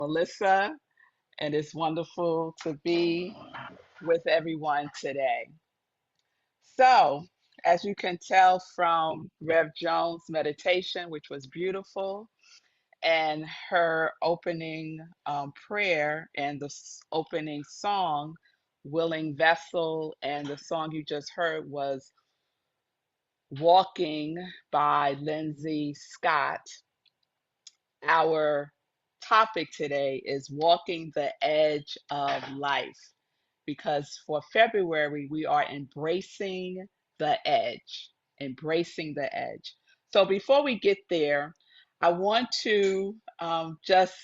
Melissa, and it's wonderful to be with everyone today. So, as you can tell from Rev Jones' meditation, which was beautiful, and her opening prayer and the opening song, Willing Vessel, and the song you just heard was Walking by Lindsay Scott. Our topic today is walking the edge of life because for February we are embracing the edge, embracing the edge. So before we get there, I want to just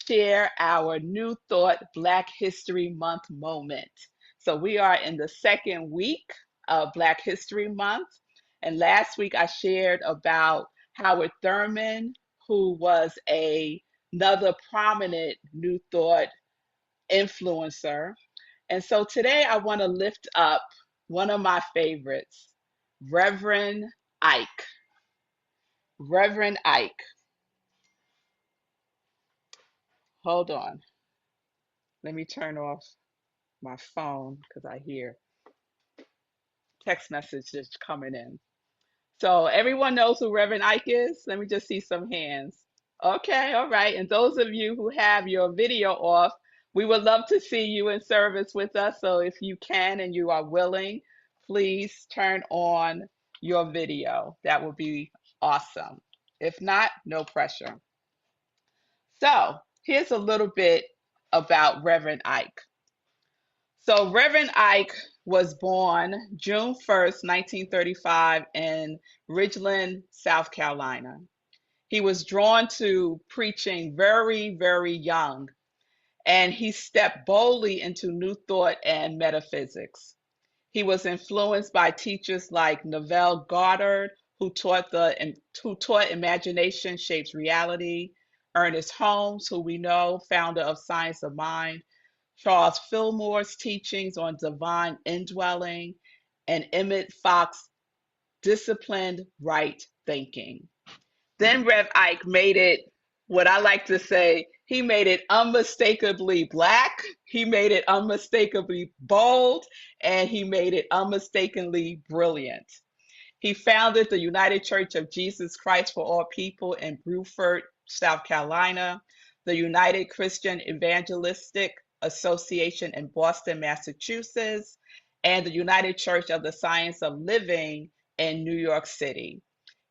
share our New Thought Black History Month moment. So we are in the second week of Black History Month. And last week I shared about Howard Thurman, who was another prominent New Thought influencer. And so today I want to lift up one of my favorites, Reverend Ike. Reverend Ike. Hold on. Let me turn off my phone because I hear text messages coming in. So everyone knows who Reverend Ike is? Let me just see some hands. Okay, all right. And those of you who have your video off, we would love to see you in service with us. So if you can and you are willing, please turn on your video. That would be awesome. If not, no pressure. So here's a little bit about Reverend Ike. So Reverend Ike was born June 1st, 1935 in Ridgeland, South Carolina. He was drawn to preaching very, very young, and he stepped boldly into New Thought and metaphysics. He was influenced by teachers like Neville Goddard, who taught imagination shapes reality, Ernest Holmes, who we know, founder of Science of Mind, Charles Fillmore's teachings on divine indwelling, and Emmett Fox's disciplined right thinking. Then Rev Ike made it, what I like to say, he made it unmistakably black, he made it unmistakably bold, and he made it unmistakably brilliant. He founded the United Church of Jesus Christ for All People in Beaufort, South Carolina, the United Christian Evangelistic Association in Boston, Massachusetts, and the United Church of the Science of Living in New York City.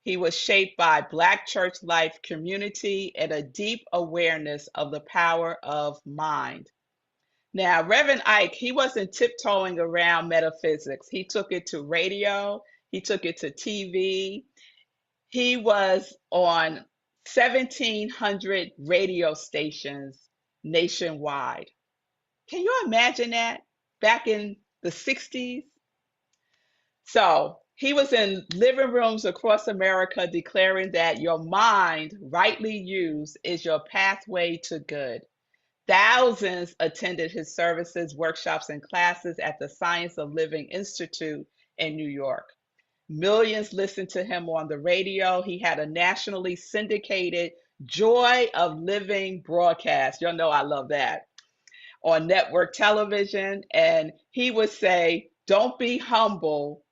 He was shaped by Black church life community and a deep awareness of the power of mind. Now, Reverend Ike, he wasn't tiptoeing around metaphysics. He took it to radio, he took it to TV. He was on 1,700 radio stations nationwide. Can you imagine that back in the 60s? So he was in living rooms across America declaring that your mind, rightly used, is your pathway to good. Thousands attended his services, workshops, and classes at the Science of Living Institute in New York. Millions listened to him on the radio. He had a nationally syndicated Joy of Living broadcast. Y'all know I love that. On network television. And he would say, don't be humble.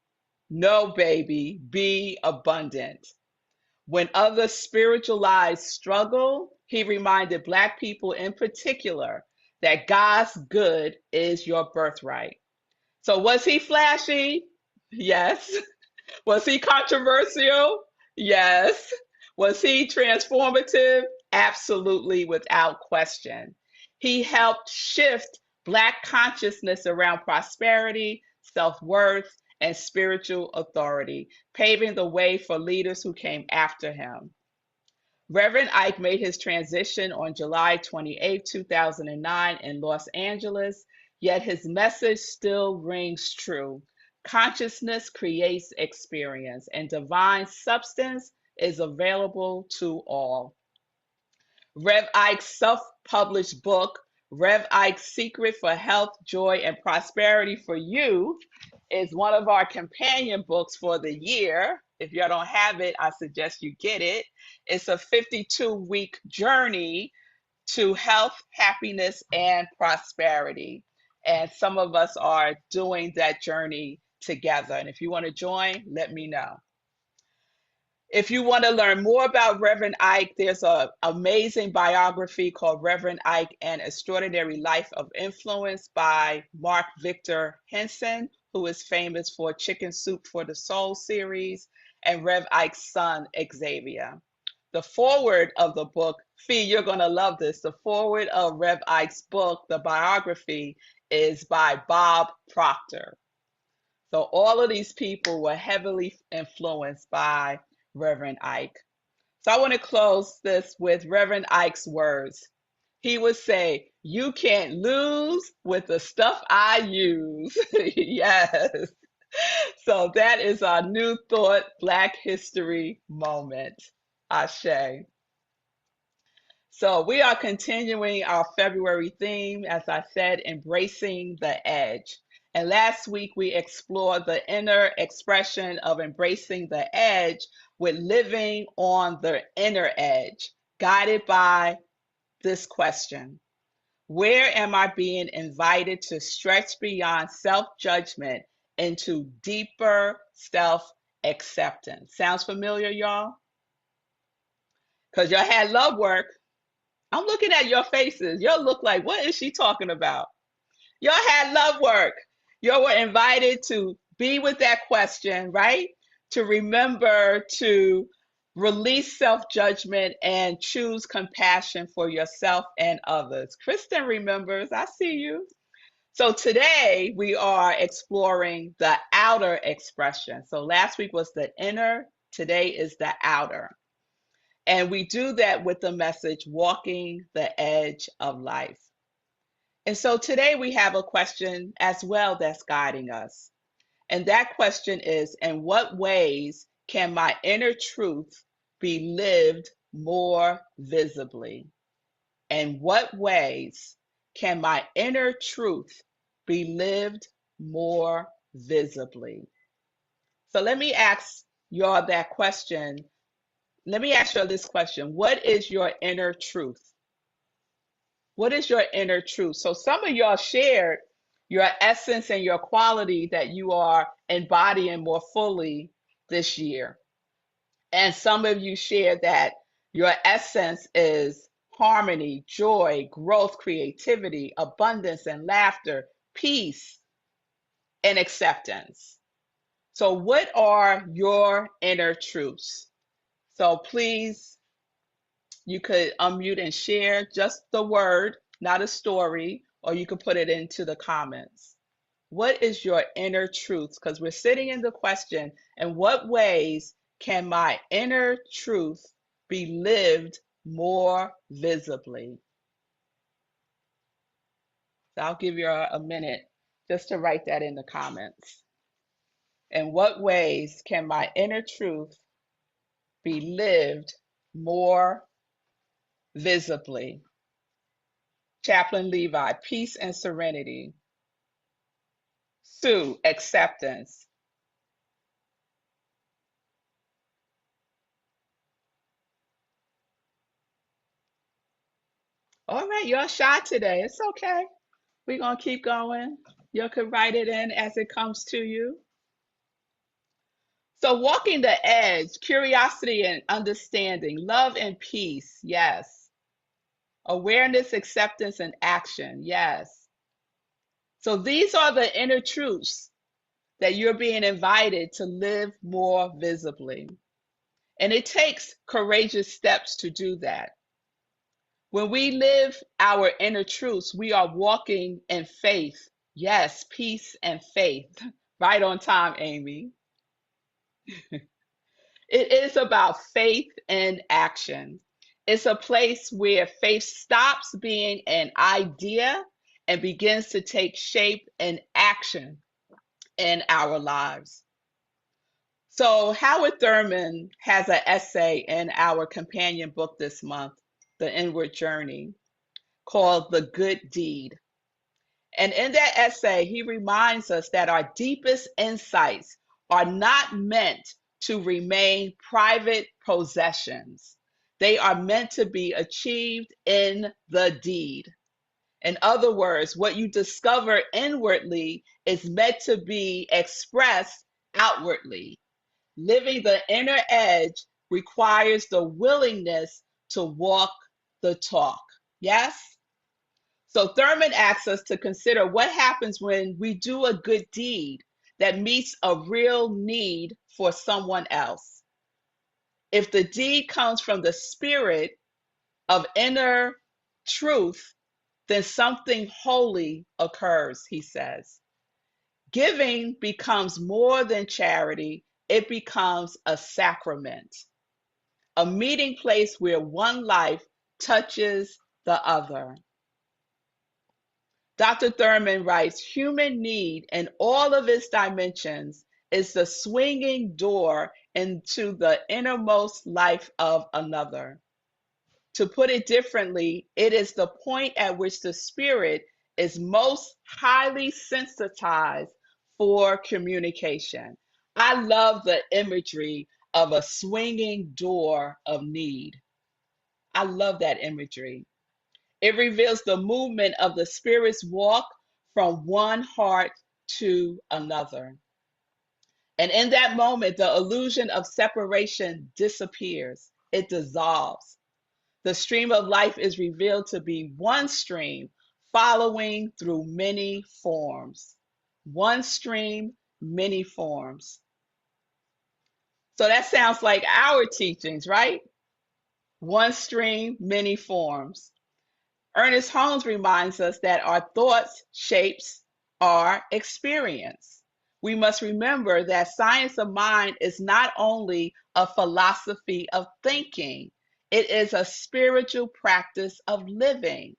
No, baby, be abundant. When others spiritualized struggle, he reminded Black people in particular that God's good is your birthright. So, was he flashy? Yes. Was he controversial? Yes. Was he transformative? Absolutely, without question. He helped shift Black consciousness around prosperity, self worth, and spiritual authority, paving the way for leaders who came after him. Reverend Ike made his transition on July 28, 2009, in Los Angeles, yet his message still rings true. Consciousness creates experience, and divine substance is available to all. Rev Ike's self published book, Rev Ike's Secret for Health, Joy, and Prosperity for You, is one of our companion books for the year. If you don't have it, I suggest you get it. It's a 52-week journey to health, happiness, and prosperity. And some of us are doing that journey together. And if you want to join, let me know. If you want to learn more about Reverend Ike, there's an amazing biography called Reverend Ike: An Extraordinary Life of Influence by Mark Victor Henson, who is famous for Chicken Soup for the Soul series, and Rev Ike's son, Xavier. The foreword of the book, Fee, you're going to love this. The foreword of Rev Ike's book, the biography, is by Bob Proctor. So all of these people were heavily influenced by Reverend Ike. So I want to close this with Reverend Ike's words. He would say, "You can't lose with the stuff I use." Yes. So that is our New Thought Black History moment. Ashe. So we are continuing our February theme, as I said, embracing the edge. And last week we explored the inner expression of embracing the edge with living on the inner edge, guided by this question: where am I being invited to stretch beyond self-judgment into deeper self-acceptance? Sounds familiar, y'all? Because y'all had love work. I'm looking at your faces. Y'all look like, what is she talking about? Y'all had love work. Y'all were invited to be with that question, right? To remember to release self-judgment and choose compassion for yourself and others. Kristen remembers. I see you. So today we are exploring the outer expression. So last week was the inner. Today is the outer. And we do that with the message, walking the edge of life. And so today we have a question as well that's guiding us. And that question is, in what ways can my inner truth be lived more visibly? In what ways can my inner truth be lived more visibly? So let me ask y'all that question. Let me ask you this question. What is your inner truth? What is your inner truth? So some of y'all shared your essence and your quality that you are embodying more fully this year. And some of you shared that your essence is harmony, joy, growth, creativity, abundance, and laughter, peace, and acceptance. So what are your inner truths? So please, you could unmute and share just the word, not a story, or you could put it into the comments. What is your inner truth? Because we're sitting in the question, in what ways can my inner truth be lived more visibly? So I'll give you a minute just to write that in the comments. In what ways can my inner truth be lived more visibly? Chaplain Levi, peace and serenity. Sue, acceptance. All right, you're shy today. It's okay. We're going to keep going. You can write it in as it comes to you. So, walking the edge, curiosity and understanding, love and peace. Yes. Awareness, acceptance, and action. Yes. So, these are the inner truths that you're being invited to live more visibly. And it takes courageous steps to do that. When we live our inner truths, we are walking in faith. Yes, peace and faith. Right on time, Amy. It is about faith and action. It's a place where faith stops being an idea and begins to take shape and action in our lives. So, Howard Thurman has an essay in our companion book this month, The Inward Journey, called The Good Deed. And in that essay, he reminds us that our deepest insights are not meant to remain private possessions. They are meant to be achieved in the deed. In other words, what you discover inwardly is meant to be expressed outwardly. Living the inner edge requires the willingness to walk the talk. Yes? So Thurman asks us to consider what happens when we do a good deed that meets a real need for someone else. If the deed comes from the spirit of inner truth, then something holy occurs, he says. Giving becomes more than charity, it becomes a sacrament, a meeting place where one life touches the other. Dr. Thurman writes, human need in all of its dimensions is the swinging door into the innermost life of another. To put it differently, it is the point at which the spirit is most highly sensitized for communication. I love the imagery of a swinging door of need. I love that imagery. It reveals the movement of the spirit's walk from one heart to another. And in that moment, the illusion of separation disappears, it dissolves. The stream of life is revealed to be one stream following through many forms. One stream, many forms. So that sounds like our teachings, right? One stream, many forms. Ernest Holmes reminds us that our thoughts shapes our experience. We must remember that science of mind is not only a philosophy of thinking, it is a spiritual practice of living.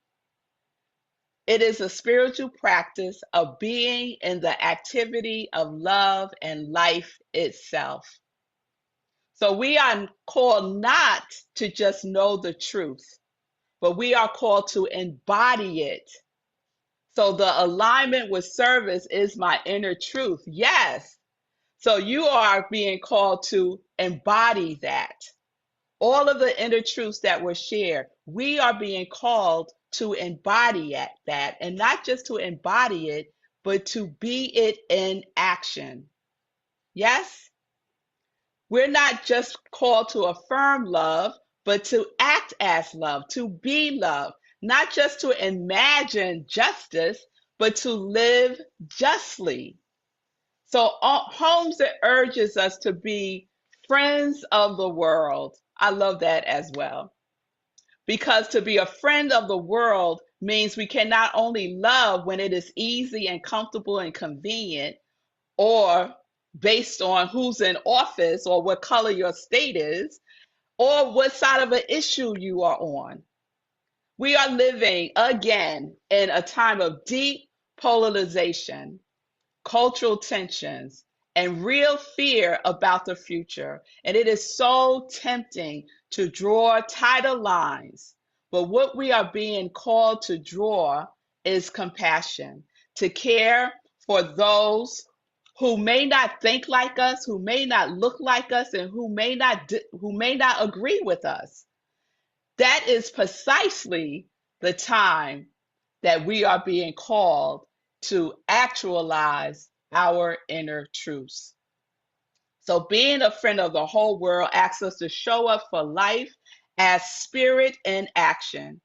It is a spiritual practice of being in the activity of love and life itself. So we are called not to just know the truth, but we are called to embody it. So the alignment with service is my inner truth. Yes. So you are being called to embody that. All of the inner truths that were shared, we are being called to embody that, and not just to embody it, but to be it in action. Yes? We're not just called to affirm love, but to act as love, to be love, not just to imagine justice, but to live justly. So Holmes urges us to be friends of the world. I love that as well. Because to be a friend of the world means we can not only love when it is easy and comfortable and convenient, or based on who's in office or what color your state is, or what side of an issue you are on. We are living again in a time of deep polarization, cultural tensions, and real fear about the future. And it is so tempting to draw tighter lines. But what we are being called to draw is compassion, to care for those who may not think like us, who may not look like us, and who may not agree with us. That is precisely the time that we are being called to actualize our inner truths. So, being a friend of the whole world asks us to show up for life as spirit in action.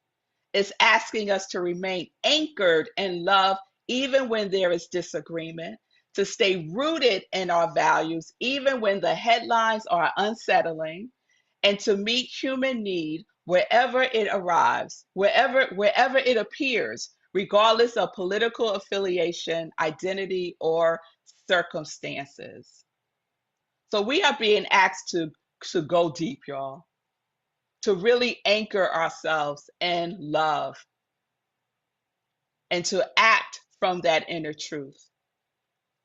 It's asking us to remain anchored in love even when there is disagreement, to stay rooted in our values even when the headlines are unsettling, and to meet human need wherever it arrives, wherever it appears, regardless of political affiliation, identity, or circumstances. So we are being asked to go deep, y'all, to really anchor ourselves in love and to act from that inner truth.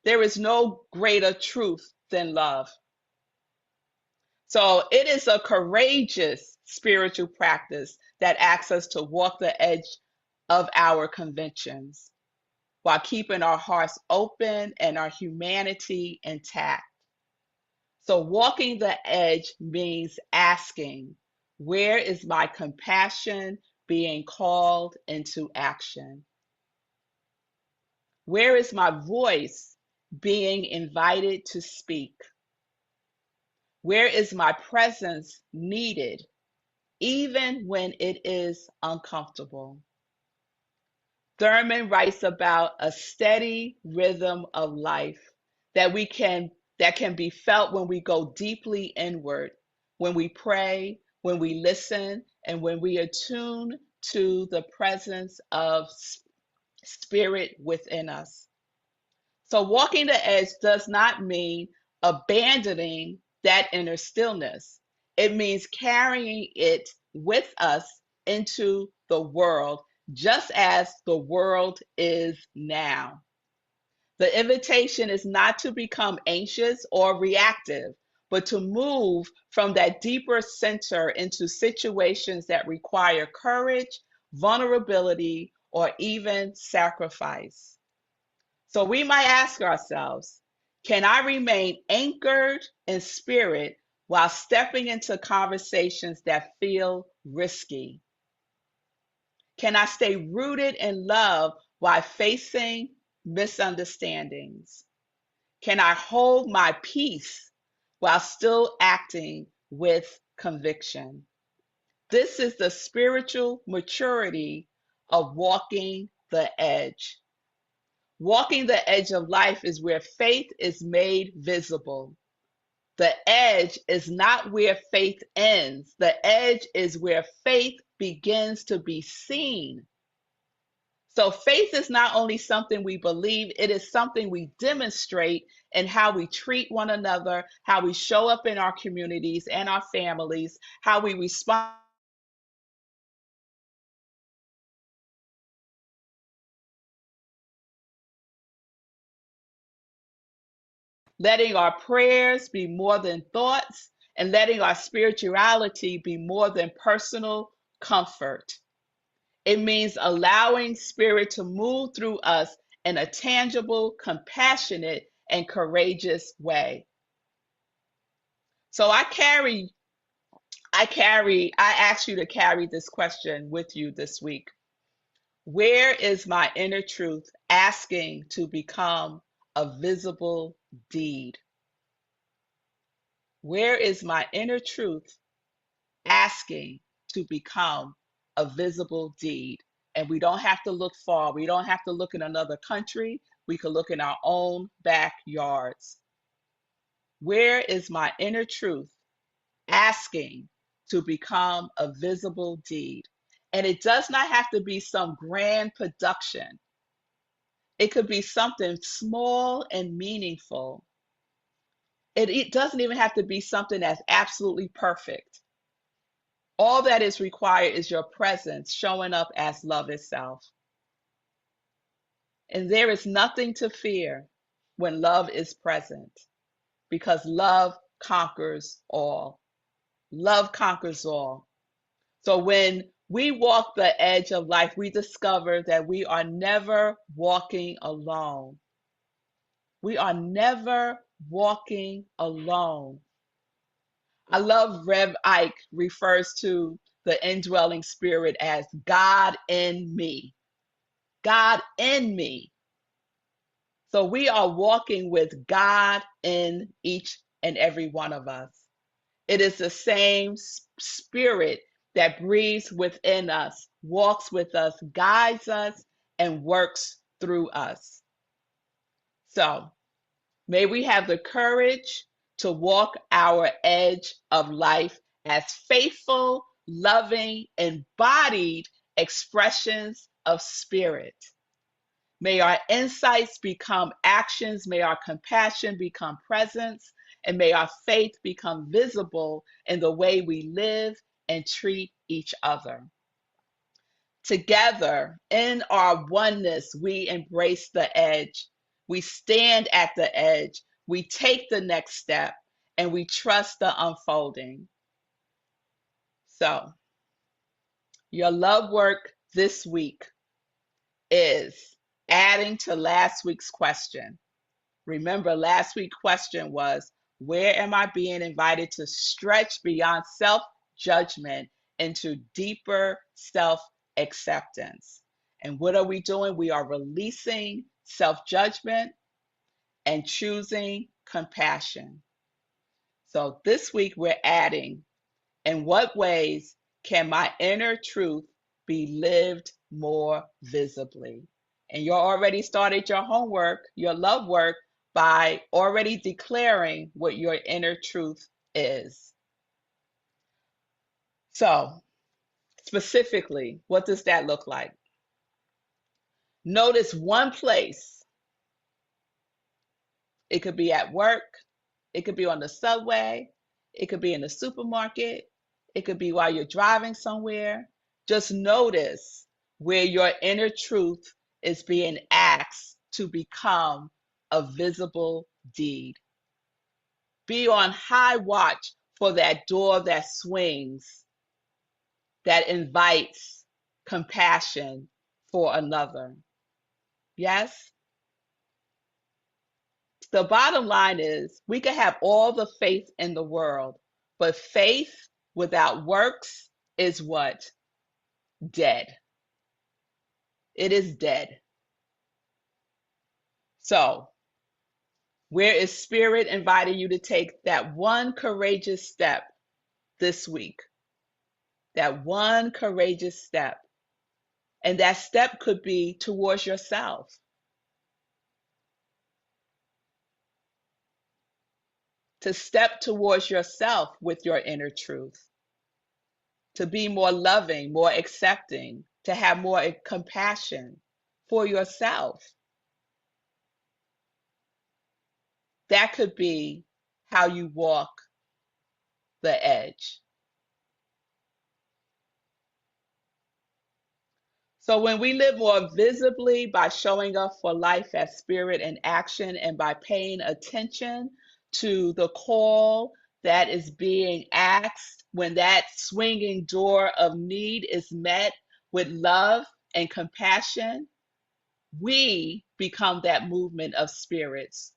There is no greater truth than love. So it is a courageous spiritual practice that asks us to walk the edge of our conventions while keeping our hearts open and our humanity intact. So walking the edge means asking, Where is my compassion being called into action? Where is my voice being invited to speak? Where is my presence needed, even when it is uncomfortable? Thurman writes about a steady rhythm of life that can be felt when we go deeply inward, when we pray, when we listen, and when we attune to the presence of spirit within us. So walking the edge does not mean abandoning that inner stillness. It means carrying it with us into the world, just as the world is now. The invitation is not to become anxious or reactive, but to move from that deeper center into situations that require courage, vulnerability, or even sacrifice. So we might ask ourselves, can I remain anchored in spirit while stepping into conversations that feel risky? Can I stay rooted in love while facing misunderstandings? Can I hold my peace while still acting with conviction? This is the spiritual maturity of walking the edge. Walking the edge of life is where faith is made visible. The edge is not where faith ends. The edge is where faith begins to be seen. So faith is not only something we believe, it is something we demonstrate in how we treat one another, how we show up in our communities and our families, how we respond, letting our prayers be more than thoughts and letting our spirituality be more than personal comfort. It means allowing spirit to move through us in a tangible, compassionate, and courageous way. So I ask you to carry this question with you this week. Where is my inner truth asking to become a visible deed? Where is my inner truth asking to become a visible deed? And we don't have to look far. We don't have to look in another country. We can look in our own backyards. Where is my inner truth asking to become a visible deed? And it does not have to be some grand production. It could be something small and meaningful. It doesn't even have to be something that's absolutely perfect. All that is required is your presence showing up as love itself. And there is nothing to fear when love is present because love conquers all. Love conquers all. So when we walk the edge of life, we discover that we are never walking alone. We are never walking alone. I love Rev Ike refers to the indwelling spirit as God in me. God in me. So we are walking with God in each and every one of us. It is the same spirit that breathes within us, walks with us, guides us, and works through us. So may we have the courage to walk our edge of life as faithful, loving, embodied expressions of spirit. May our insights become actions. May our compassion become presence. And may our faith become visible in the way we live and treat each other. Together, in our oneness, we embrace the edge. We stand at the edge. We take the next step and we trust the unfolding. So, your love work this week is adding to last week's question. Remember, last week's question was, where am I being invited to stretch beyond self judgment into deeper self-acceptance. And what are we doing? We are releasing self-judgment and choosing compassion. So this week we're adding, in what ways can my inner truth be lived more visibly? And you already started your homework, your love work, by already declaring what your inner truth is. So, specifically, what does that look like? Notice one place. It could be at work, it could be on the subway, it could be in the supermarket, it could be while you're driving somewhere. Just notice where your inner truth is being asked to become a visible deed. Be on high watch for that door that swings, that invites compassion for another. Yes? The bottom line is we can have all the faith in the world, but faith without works is what? Dead. It is dead. So, where is Spirit inviting you to take that one courageous step this week? That one courageous step. And that step could be towards yourself. To step towards yourself with your inner truth. To be more loving, more accepting, to have more compassion for yourself. That could be how you walk the edge. So when we live more visibly by showing up for life as spirit and action, and by paying attention to the call that is being asked, when that swinging door of need is met with love and compassion, we become that movement of spirits.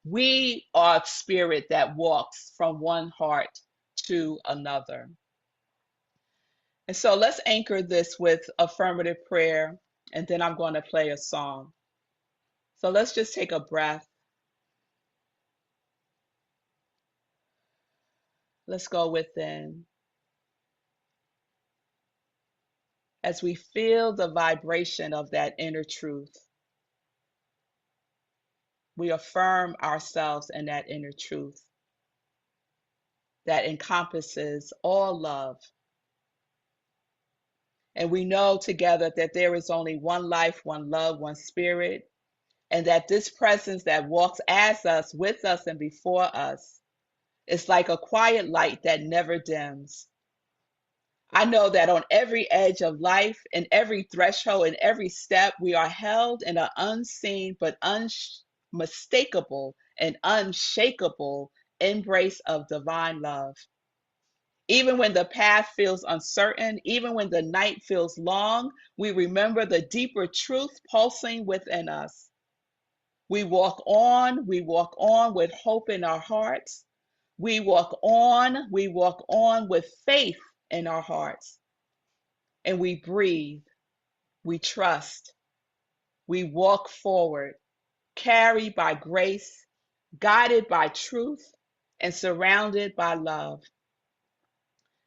We are spirit that walks from one heart to another. And so let's anchor this with affirmative prayer, and then I'm going to play a song. So let's just take a breath. Let's go within. As we feel the vibration of that inner truth, we affirm ourselves in that inner truth that encompasses all love. And we know together that there is only one life, one love, one spirit, and that this presence that walks as us, with us, and before us is like a quiet light that never dims. I know that on every edge of life, in every threshold, in every step, we are held in an unseen but unmistakable and unshakable embrace of divine love. Even when the path feels uncertain, even when the night feels long, we remember the deeper truth pulsing within us. We walk on with hope in our hearts. We walk on with faith in our hearts. And we breathe, we trust, we walk forward, carried by grace, guided by truth, and surrounded by love.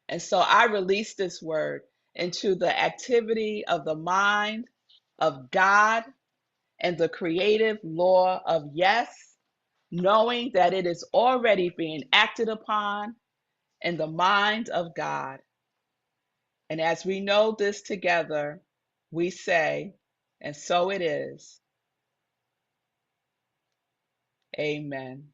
And so I release this word into the activity of the mind of God and the creative law of yes, knowing that it is already being acted upon in the mind of God. And as we know this together, we say, and so it is. Amen.